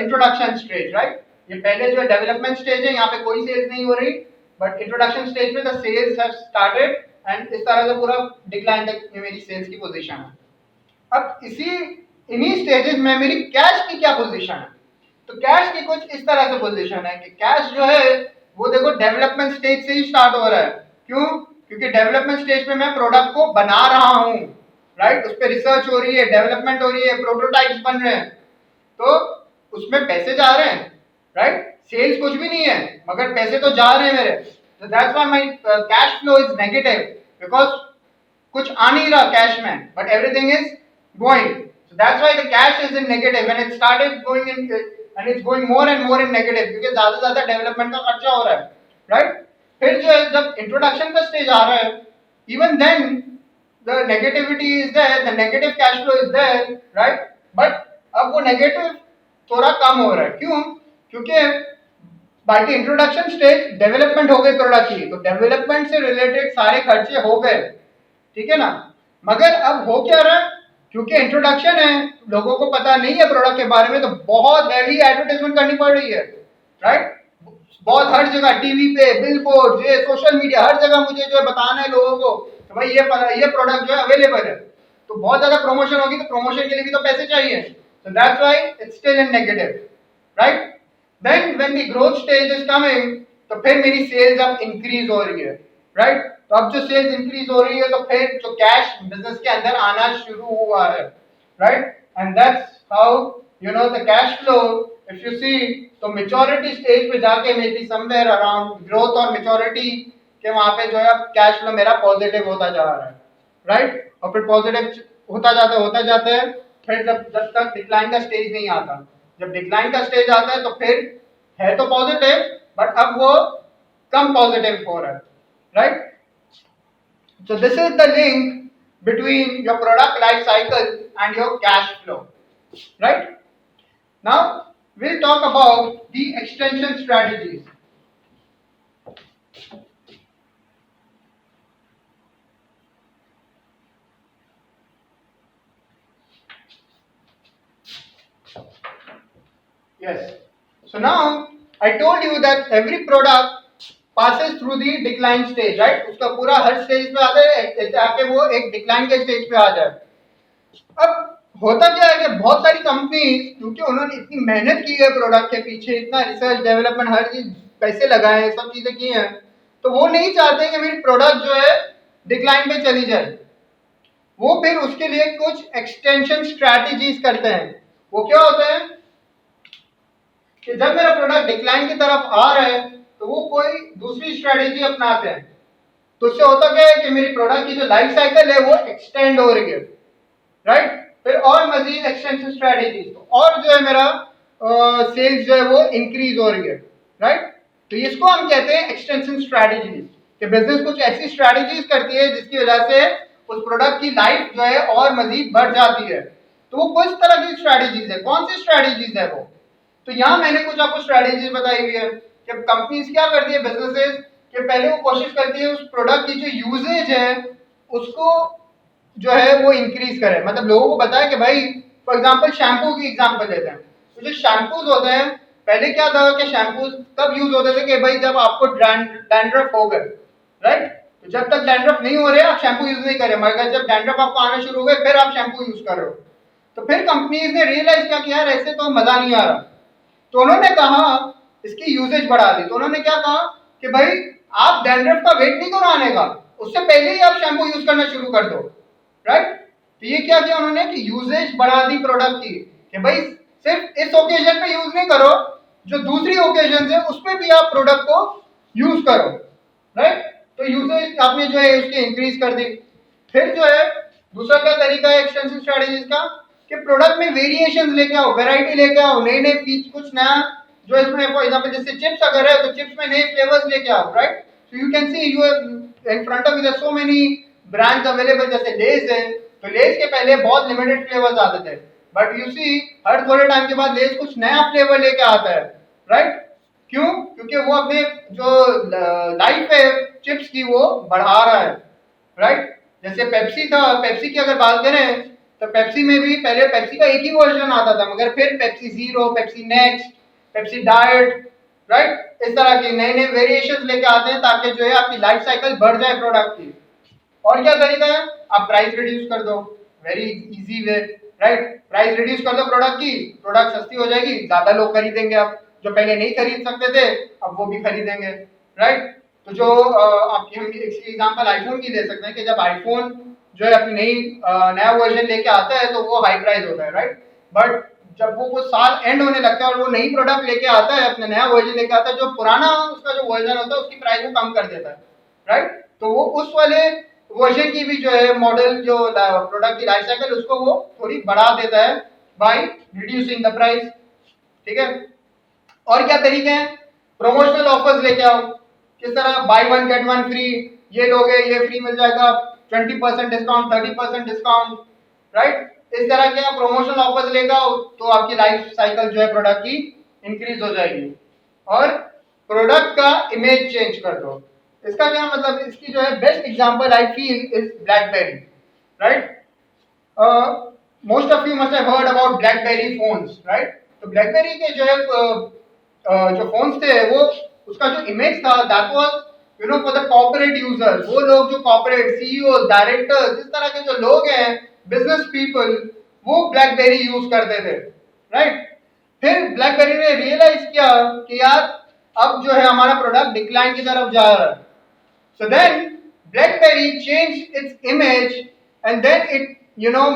introduction stage. Right, ये पहले जो डेवलपमेंट स्टेज है, यहाँ पे कोई सेल्स नहीं हो रही, बट इंट्रोडक्शन स्टेज में the cells have started and इस तरह से पूरा डिक्लाइन तक मेरी सेल्स की पोजीशन है। अब इन्हीं स्टेजेस में मेरी कैश की क्या पोजीशन है। तो कैश की कुछ इस तरह से पोजीशन है कि कैश जो है वो देखो डेवलपमेंट स्टेज से ही स्टार्ट हो रहा है। क्यों? क्योंकि डेवलपमेंट स्टेज पे मैं प्रोडक्ट को बना रहा हूं। राइट, उस पर रिसर्च हो रही है, डेवलपमेंट हो रही है, प्रोटोटाइप्स बन रहे हैं, तो उसमें पैसे जा रहे हैं। राइट, सेल्स कुछ भी नहीं है मगर पैसे तो जा रहे हैं मेरे। So that's why my cash flow is negative, because कुछ आ नहीं रहा कैश में, but everything is going. So that's why the cash is in negative when it started going in, and it's going more and more in negative, क्योंकि ज्यादा ज्यादा डेवलपमेंट का खर्चा हो रहा है। राइट, फिर जो है जब इंट्रोडक्शन का स्टेज आ रहा है, even then the negativity is there, the negative cash flow is there, right? But अब वो नेगेटिव थोड़ा कम हो रहा है। क्यों? क्योंकि बाकी इंट्रोडक्शन स्टेज डेवलपमेंट हो गई प्रोडक्ट की, तो डेवलपमेंट से रिलेटेड सारे खर्चे हो गए। ठीक है ना, मगर अब हो क्या रहा है, क्योंकि इंट्रोडक्शन है, लोगों को पता नहीं है प्रोडक्ट के बारे में, तो बहुत हैवी एडवर्टाइजमेंट करनी पड़ रही है, राइट। बहुत हर जगह टीवी पे, बिलबोर्ड, ये सोशल मीडिया, हर जगह मुझे जो है बताना है लोगों को कि भाई ये प्रोडक्ट जो है अवेलेबल है। तो बहुत ज्यादा प्रमोशन होगी, तो प्रमोशन के लिए भी तो पैसे चाहिए, so that's why it's still in negative, right? Then when the growth stage is coming, तो फिर मेरी सेल्स अब इंक्रीज हो रही है, राइट। तो अब जो सेल्स इंक्रीज हो रही है, तो फिर जो कैश बिजनेस के अंदर आना शुरू हुआ है, right. And that's how you know the cash flow, if you see, तो मेच्योरिटी स्टेज पे जाके may be somewhere around growth और मेच्योरिटी के वहां पे जो है कैश फ्लो मेरा पॉजिटिव होता जा रहा है, राइट। और फिर पॉजिटिव होता जाता है, फिर जब तक डिक्लाइन का स्टेज नहीं आता। जब डिक्लाइन का स्टेज आता है तो फिर है तो पॉजिटिव, बट अब वो कम पॉजिटिव हो रहा है, right. So this is the link between your product life cycle and your cash flow, right? Now we'll talk about the extension strategies. Yes. So now I told you that every product passes through the decline stage, right? उसका पूरा हर स्टेज पे आता है ताकि वो एक डिक्लाइन के स्टेज पे आ जाए। अब होता क्या है कि बहुत सारी कंपनीज, क्योंकि उन्होंने इतनी मेहनत की है प्रोडक्ट के पीछे, इतना रिसर्च डेवलपमेंट हर चीज पैसे लगाए हैं, सब चीजें की हैं, तो वो नहीं चाहते कि मेरी प्रोडक्ट जो है डिक्लाइन पे चली जाए। वो फिर उसके लिए कुछ एक्सटेंशन स्ट्रैटेजीज करते हैं। वो क्या होता है कि जब मेरा प्रोडक्ट डिक्लाइन की तरफ आ रहा है, तो वो कोई दूसरी स्ट्रैटेजी अपनाते हैं। तो उससे होता क्या है कि मेरी प्रोडक्ट की जो लाइफ साइकिल है वो एक्सटेंड हो रही है, राइट। फिर और मजीद एक्सटेंशन स्ट्रैटेजीज, और जो है मेरा सेल्स जो है वो इंक्रीज हो रही है, राइट। तो इसको हम कहते हैं एक्सटेंशन स्ट्रैटेजीज, कि बिजनेस कुछ ऐसी स्ट्रैटेजीज करती है जिसकी वजह से उस प्रोडक्ट की लाइफ जो है और मजीद बढ़ जाती है। तो वो कुछ तरह की स्ट्रैटेजीज है। कौन सी स्ट्रैटेजीज है वो? तो यहाँ मैंने कुछ आपको स्ट्रैटेजीज बताई हुई है कि कंपनीज क्या करती है, बिजनेसेस, कि पहले वो कोशिश करती है उस प्रोडक्ट की जो यूजेज है उसको जो है वो इंक्रीज करे। मतलब लोगों को बताया कि भाई, फॉर एग्जांपल शैम्पू की एग्जांपल लेते हैं, तो जो शैम्पूज होते हैं, पहले क्या था कि शैम्पूज तब यूज होते थे कि भाई जब आपको डैंड्रफ हो गए, राइट। तो जब तक डैंड्रफ नहीं हो रहे आप शैम्पू यूज नहीं करें, मगर जब डैंड्रफ आपको आना शुरू हो गए फिर आप शैम्पू यूज कर रहे हो। तो फिर कंपनीज ने रियलाइज क्या किया, ऐसे तो मजा नहीं आ रहा, तो उन्होंने कहा इसकी यूजेज बढ़ा दी। तो उन्होंने क्या कहा कि भाई आप डैंड्रफ का वेट नहीं करो आने का, उससे पहले ही आप शैम्पू यूज करना शुरू कर दो, राइट। तो ये क्या किया उन्होंने कि यूजेज बढ़ा दी प्रोडक्ट की, कि भाई सिर्फ इस ओकेजन पे यूज नहीं करो, जो दूसरी ओकेजन है उस पर भी आप प्रोडक्ट को यूज करो, राइट। तो यूजेज आपने जो है उसकी इंक्रीज कर दी। फिर जो है दूसरा क्या तरीका है एक्सटेंशन स्ट्रेटजीज का, कि प्रोडक्ट में वेरिएशंस लेके आओ, वैरायटी लेके आओ, नए नए फीचर, कुछ नया जो इसमें, फॉर एग्जांपल जैसे चिप्स अगर है तो चिप्स में नए फ्लेवर्स लेके आओ, right. So you can see you in front of you so many brands available. जैसे लेज है, तो लेज के पहले बहुत लिमिटेड फ्लेवर्स आते थे, बट यू सी हर थोड़े टाइम के बाद लेज कुछ नया फ्लेवर लेके आता है, राइट। क्यों? क्योंकि वो अपने जो लाइफ है चिप्स की वो बढ़ा रहा है, राइट। जैसे पेप्सी था, पेप्सी की अगर बात करें तो पेप्सी में भी पहले पेप्सी का एक ही वर्जन आता था, मगर फिर Pepsi zero, Pepsi next, Pepsi diet, right, इस तरह के नए नए वेरिएशन लेके आते हैं ताकि जो है आपकी लाइफ साइकिल बढ़ जाए प्रोडक्ट की। और क्या तरीका है, आप प्राइस रिड्यूस कर दो, very easy way, right. Price reduce कर दो प्रोडक्ट की, प्रोडक्ट सस्ती हो जाएगी, ज्यादा लोग खरीदेंगे, अब जो पहले नहीं खरीद सकते थे अब वो भी खरीदेंगे, राइट। तो जो आपकी हम इसकी एग्जांपल आईफोन की ले सकते हैं कि जब आईफोन जो है अपनी नया वर्जन लेके आता है तो वो हाई प्राइस होता है, राइट। बट जब वो साल एंड होने लगता है और वो नई प्रोडक्ट लेके आता है, अपना नया वर्जन लेके आता है, जो पुराना उसका जो वर्जन होता है उसकी प्राइस वो कम कर देता है, राइट। तो वो उस वाले वर्जन की भी जो है मॉडल जो प्रोडक्ट की लाइफ साइकिल उसको वो थोड़ी बढ़ा देता है बाय रिड्यूसिंग द प्राइस, ठीक है। और क्या तरीके हैं, प्रमोशनल ऑफर्स लेके आओ, किस तरह by one get one free, ये लोगे ये फ्री मिल जाएगा, 20% डिस्काउंट, 30% डिस्काउंट, राइट। इस तरह के आप प्रमोशनल ऑफर्स लेके आओ तो आपकी लाइफ साइकिल जो है प्रोडक्ट की इंक्रीज हो जाएगी। और प्रोडक्ट का इमेज चेंज कर दो। इसका क्या मतलब, इसकी जो है best example I feel is blackberry, right. Most of you must have heard about blackberry phones, right? तो ब्लैकबेरी के जो है जो फोन्स थे वो उसका जो इमेज था that was for the corporate users, वो लोग जो कॉर्पोरेट सीईओ डायरेक्टर्स इस तरह के जो लोग हैं, बिजनेस पीपल, वो ब्लैकबेरी यूज करते थे, राइट? फिर ब्लैकबेरी ने रियलाइज किया कि यार अब जो है हमारा प्रोडक्ट डिक्लाइन की तरफ जा रहा है. So then BlackBerry changed its image and then it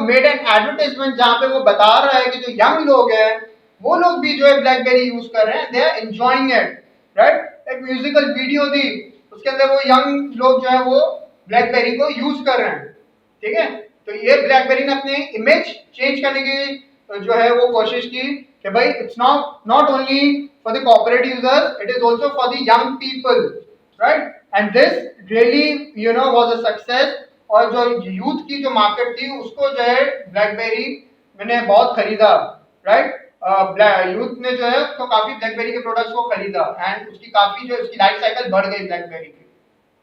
made an advertisement जहाँ पे वो बता रहा है कि जो यंग लोग हैं वो लोग भी जो है BlackBerry यूज कर रहे हैं, they are enjoying it, right? एक म्यूजिकल वीडियो थी उसके अंदर वो यंग लोग जो है वो BlackBerry को यूज कर रहे हैं, ठीक है? तो ये BlackBerry ने अपने इमेज चेंज करने की जो है वो कोशिश की कि भाई it's not only for the corporate users, it is also for the young people, right? And this really was a success. और जो यूथ की जो मार्केट थी उसको जो है ब्लैकबेरी मैंने बहुत खरीदा, राइट? यूथ ने जो है तो काफी ब्लैकबेरी के प्रोडक्ट्स को खरीदा एंड उसकी काफी जो उसकी लाइफ साइकिल बढ़ गई ब्लैकबेरी की,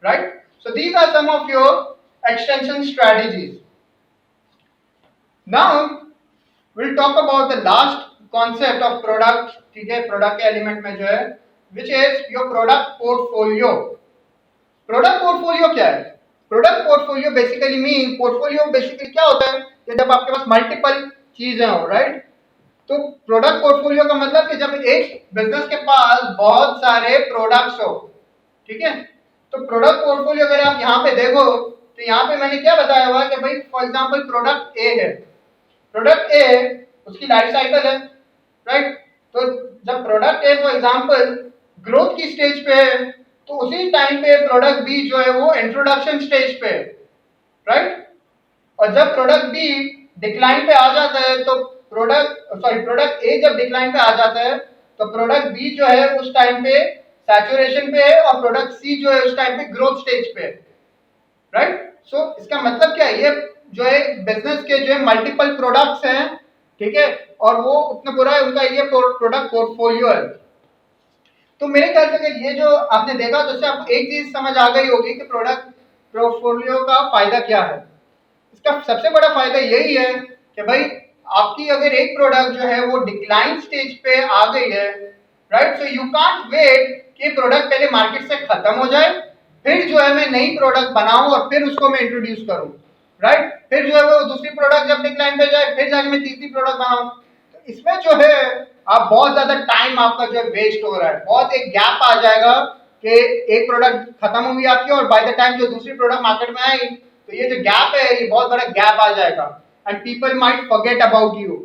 right? So these are some of your extension strategies. Now we'll talk about the last concept of product, ठीक है? प्रोडक्ट के एलिमेंट में जो है which is your product portfolio. Product portfolio क्या है? Product portfolio basically mean, portfolio basically क्या होता है कि जब आपके पास मल्टीपल चीजें हो, राइट? तो प्रोडक्ट पोर्टफोलियो का मतलब कि जब एक बिजनेस के पास बहुत सारे प्रोडक्ट्स हो, ठीक है? तो प्रोडक्ट पोर्टफोलियो अगर आप यहाँ पे देखो तो यहाँ पे मैंने क्या बताया हुआ है कि भाई फॉर एग्जांपल प्रोडक्ट ए है, प्रोडक्ट ए उसकी लाइफ साइकिल है, राइट? तो जब product A for example growth की स्टेज पे है तो उसी टाइम पे प्रोडक्ट बी जो है वो इंट्रोडक्शन स्टेज पे है, राइट? और जब प्रोडक्ट बी डिक्लाइन पे आ जाता है तो प्रोडक्ट ए जब डिक्लाइन पे आ जाता है तो प्रोडक्ट बी जो है उस टाइम पे सैचुरेशन पे है और प्रोडक्ट सी जो है उस टाइम पे ग्रोथ स्टेज पे है, राइट? सो इसका मतलब क्या है, ये जो है बिजनेस के जो है मल्टीपल प्रोडक्ट्स हैं, ठीक है? और वो उतना पूरा है उनका ये प्रोडक्ट पोर्टफोलियो है. तो मेरे ख्याल से ये जो आपने देखा तो इससे आपको एक चीज समझ आ गई होगी कि प्रोडक्ट पोर्टफोलियो का फायदा क्या है. इसका सबसे बड़ा फायदा यही है कि भाई आपकी अगर एक प्रोडक्ट जो है वो डिक्लाइन स्टेज पे आ गई है, right? So you can't wait कि प्रोडक्ट पहले मार्केट से खत्म हो जाए फिर जो है मैं नई प्रोडक्ट बनाऊं और फिर उसको मैं इंट्रोड्यूस करूं, राइट? फिर जो है वो दूसरी प्रोडक्ट जब डिक्लाइन पे जाए फिर जाके मैं तीसरी प्रोडक्ट बनाऊं. तो इसमें जो है आप बहुत ज्यादा टाइम आपका जो है वेस्ट हो रहा है, बहुत एक गैप आ जाएगा कि एक प्रोडक्ट खत्म हुई आपकी और बाय द टाइम जो दूसरी प्रोडक्ट मार्केट में आई तो ये जो गैप है ये बहुत बड़ा गैप आ जाएगा and people might forget about you,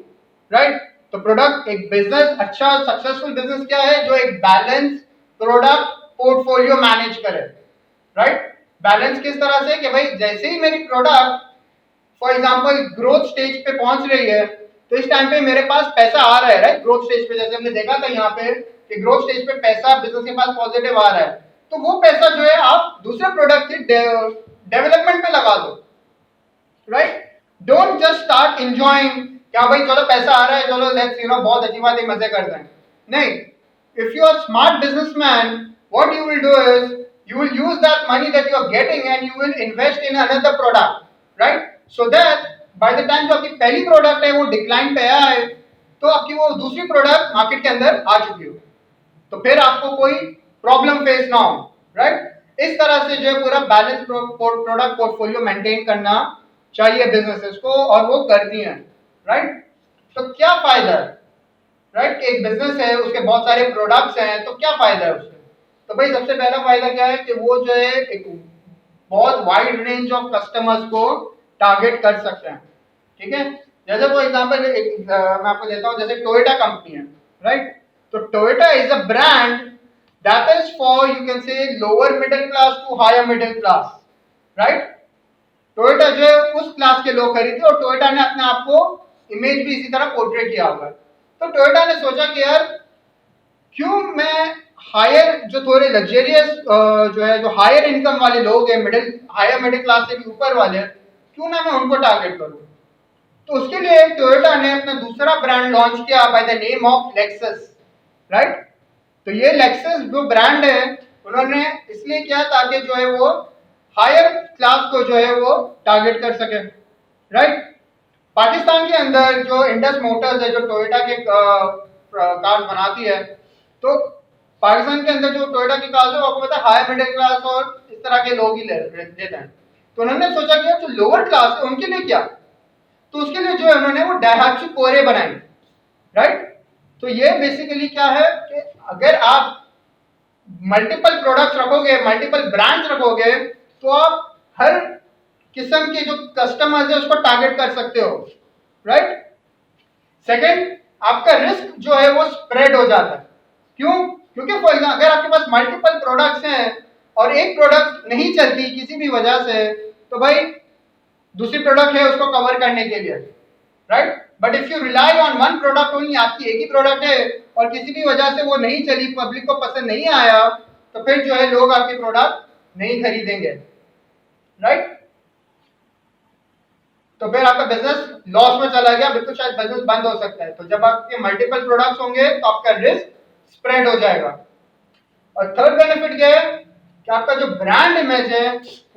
right? तो प्रोडक्ट एक बिजनेस अच्छा सक्सेसफुल बिजनेस क्या है, जो एक बैलेंस प्रोडक्ट पोर्टफोलियो मैनेज करे, राइट? बैलेंस किस तरह से कि भाई जैसे ही मेरी product for example growth stage पे पहुंच रही है तो इस टाइम पे मेरे पास पैसा आ रहा है, राइट? ग्रोथ स्टेज पे जैसे हमने देखा था यहाँ पे कि ग्रोथ स्टेज पे पैसा बिजनेस के पास पॉजिटिव आ रहा है, तो वो पैसा जो है आप दूसरे प्रोडक्ट की डेवलपमेंट पे लगा दो, right? Don't just start enjoying क्या भाई चलो पैसा आ रहा है चलो लेट्स बहुत अच्छी बात है मजे करते हैं. नहीं, if you are smart businessman, what you will do is you will use that money that you are getting and you will invest in another product, right? So that by the time जो आपकी पहली प्रोडक्ट है वो डिक्लाइन पे आए तो आपकी वो दूसरी प्रोडक्ट मार्केट के अंदर आ चुकी हो तो फिर आपको कोई प्रॉब्लम फेस ना हो, राइट? इस तरह से जो है पूरा बैलेंस प्रोडक्ट पोर्टफोलियो मेंटेन करना चाहिए बिजनेसेस को और वो करती हैं, राइट? तो क्या फायदा है, राइट? कि एक बिजनेस है उसके बहुत सारे प्रोडक्ट्स हैं तो क्या फायदा है उससे? तो भाई सबसे पहला फायदा क्या है कि वो जो है एक बहुत वाइड रेंज ऑफ कस्टमर्स को टारगेट कर सकते हैं, ठीक है? जैसे फॉर एग्जांपल मैं आपको देता हूं, जैसे टोयोटा कंपनी है, राइट? तो Toyota is a brand that is for you can say lower middle class to higher middle class, right? Toyota जो है उस क्लास के लोग खरीदते और टोयोटा ने अपने आप को इमेज भी इसी तरह पोर्ट्रेट किया हुआ है. तो टोयोटा ने सोचा कि यार क्यों मैं हायर जो थोड़े लग्जरियस जो है जो हायर इनकम वाले लोग हैं हायर मिडिल क्लास से भी ऊपर वाले क्यों ना मैं उनको टारगेट करूं. तो उसके लिए टोयोटा ने अपना दूसरा ब्रांड लॉन्च किया by the name of Lexus, right? तो ये लेक्सस जो ब्रांड है उन्होंने इसलिए किया ताकि जो है वो हायर क्लास को जो है वो टारगेट कर सके, राइट? पाकिस्तान के अंदर जो इंडस मोटर्स है, जो टोयोटा के कार्स बनाती है, तो पाकिस्तान के अंदर जो टोयोटा की कार्स है वो आपको पता है हाई मिडिल क्लास और इस तरह के लोग ही लेते हैं। तो उन्होंने सोचा कि जो लोअर क्लास है उनके लिए क्या, तो उसके लिए जो है उन्होंने वो डायहात्सू कोरे बनाई, राइट। तो ये बेसिकली क्या है कि अगर आप मल्टीपल प्रोडक्ट्स रखोगे, मल्टीपल ब्रांड्स रखोगे, तो आप हर किस्म के जो कस्टमर्स है उसको टारगेट कर सकते हो, राइट। सेकंड, आपका रिस्क जो है वो स्प्रेड हो जाता है। क्यों? क्योंकि फॉर एग्जाम्पल अगर आपके पास मल्टीपल प्रोडक्ट्स हैं और एक प्रोडक्ट नहीं चलती किसी भी वजह से, तो भाई दूसरी प्रोडक्ट है उसको कवर करने के लिए, right. But if you rely on one product only, आपकी एक ही प्रोडक्ट है और किसी भी वजह से वो नहीं चली, पब्लिक को पसंद नहीं आया, तो फिर जो है लोग आपकी प्रोडक्ट नहीं खरीदेंगे, राइट। तो फिर आपका बिजनेस लॉस में चला गया, बिल्कुल शायद बिजनेस बंद हो सकता है। तो जब आपके मल्टीपल प्रोडक्ट्स होंगे तो आपका रिस्क स्प्रेड हो जाएगा। और थर्ड बेनिफिट क्या है कि आपका जो ब्रांड इमेज है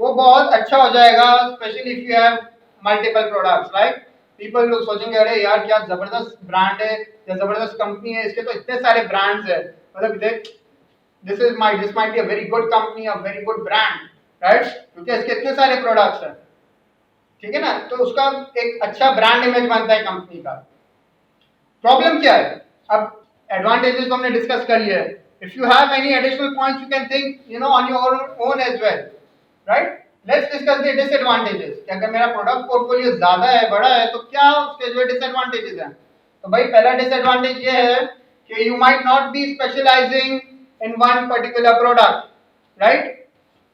वो बहुत अच्छा हो जाएगा, specially if you have multiple products, right. People लोग सोचेंगे अरे यार क्या जबरदस्त ब्रांड है या जबरदस्त कंपनी है, इसके तो इतने सारे ब्रांड्स है, मतलब this might be a very good company, a very good brand, right, क्योंकि इसके इतने सारे प्रोडक्ट्स हैं, ठीक है ना। तो उसका एक अच्छा ब्रांड इमेज बनता है कंपनी का। प्रॉब्लम क्या है? अब एडवांटेजेस तो हमने डिस्कस कर लिया है। If you have any additional points you can think on your own as well, right. Let's discuss the disadvantages. अगर मेरा प्रोडक्ट पोर्टफोलियो ज्यादा है, बड़ा है, तो क्या उसके जो डिसएडवांटेजेस हैं? तो भाई पहला डिसएडवांटेज ये है कि you might not be specialising in one particular product, right.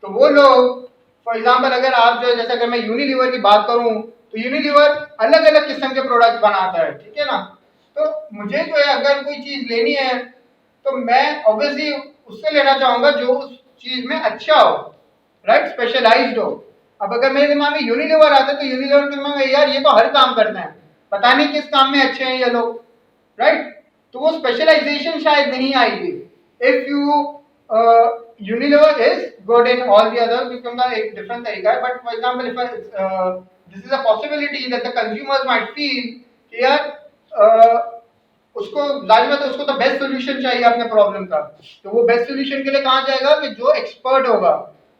तो वो लोग फॉर एग्जाम्पल अगर आप जो जैसे अगर मैं यूनिलीवर की बात करूं, तो यूनिलीवर अलग अलग किस्म के प्रोडक्ट बनाता है, ठीक है ना। तो मुझे जो है अगर कोई चीज लेनी है तो मैं ऑब्वियसली उससे लेना चाहूंगा जो उस चीज में अच्छा हो, राइट, स्पेशलाइज्ड हो। अब अगर मेरे दिमाग में यूनिलीवर आता है तो यूनिलीवर के दिमाग में यार ये तो हर काम करते हैं, पता नहीं किस काम में अच्छे हैं ये लोग, राइट। तो वो स्पेशलाइजेशन शायद नहीं आएगी। If you Unilever is good in all the others, क्योंकि उनका एक डिफरेंट तरीका है। But for example if this is a possibility that the consumers might feel कि यार उसको जाहिर बात है उसको तो बेस्ट सोल्यूशन चाहिए अपने प्रॉब्लम का, तो वो बेस्ट सोल्यूशन के लिए कहाँ जाएगा कि जो एक्सपर्ट होगा।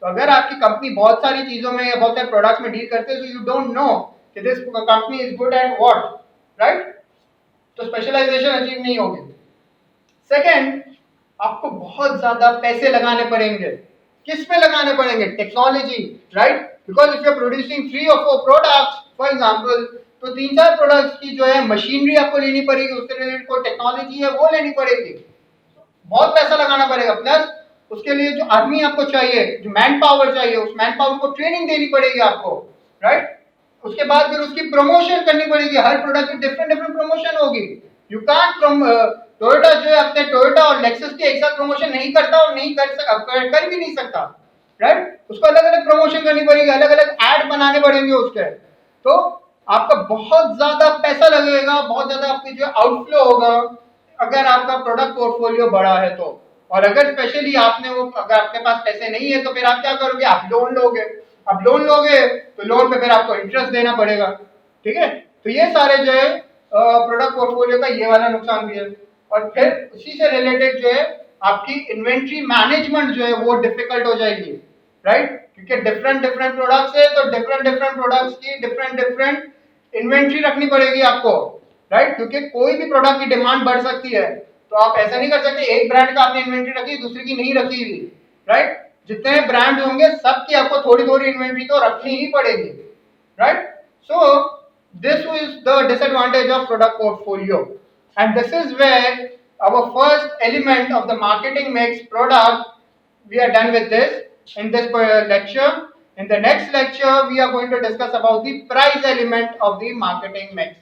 तो अगर आपकी कंपनी बहुत सारी चीजों में या बहुत सारे प्रोडक्ट्स में डील करते हैं, सो यू डोंट नो कि this company is good at what, right. तो स्पेशलाइजेशन अचीव नहीं होगी। सेकेंड, आपको बहुत ज्यादा पैसे लगाने पड़ेंगे। किस पे लगाने पड़ेंगे? Technology, right. Because if you are producing 3 or 4 products for example, तो 3-4 प्रोडक्ट्स की जो है मशीनरी आपको लेनी पड़ेगी, उससे रिलेटेड कोई टेक्नोलॉजी है वो लेनी पड़ेगी, बहुत पैसा लगाना पड़ेगा। प्लस उसके लिए जो आदमी आपको चाहिए, जो मैन पावर चाहिए, उस मैन पावर को ट्रेनिंग देनी पड़ेगी आपको, राइट। उसके बाद फिर उसकी प्रमोशन करनी पड़ेगी, हर प्रोडक्ट की डिफरेंट डिफरेंट प्रमोशन होगी। यू कांट टोयोटा जो है अपने टोयोटा और लेक्सस के एक साथ प्रमोशन नहीं करता और नहीं कर भी नहीं सकता, राइट। उसको अलग अलग प्रमोशन करनी पड़ेगी, अलग अलग एड बनाने पड़ेंगे उसके। तो आपका बहुत ज्यादा पैसा लगेगा, बहुत ज्यादा आपकी जो आउटफ्लो होगा अगर आपका प्रोडक्ट पोर्टफोलियो बड़ा है तो। और अगर स्पेशली आपने वो अगर आपके पास पैसे नहीं है तो फिर आप क्या करोगे? आप लोन लोगे। अब लोन लोगे तो लोन पे फिर आपको इंटरेस्ट देना पड़ेगा, ठीक है। तो ये सारे जो है प्रोडक्ट पोर्टफोलियो का ये वाला नुकसान भी है। और फिर उसी से रिलेटेड जो है आपकी इन्वेंट्री मैनेजमेंट जो है वो डिफिकल्ट हो जाएगी, राइट। क्योंकि डिफरेंट डिफरेंट प्रोडक्ट्स है तो डिफरेंट डिफरेंट प्रोडक्ट्स की डिफरेंट डिफरेंट इन्वेंट्री रखनी पड़ेगी आपको, राइट। क्योंकि कोई भी प्रोडक्ट की डिमांड बढ़ सकती है, तो आप ऐसा नहीं कर सकते एक ब्रांड का आपने इन्वेंट्री रखी दूसरी की नहीं रखी हुई, राइट। जितने ब्रांड होंगे सबकी आपको थोड़ी थोड़ी इन्वेंट्री तो रखनी ही पड़ेगी, right. So this is the disadvantage of product portfolio, and this is where our first element of the marketing mix product. We are done with this in this lecture. In the next lecture we are going to discuss about the price element of the marketing mix.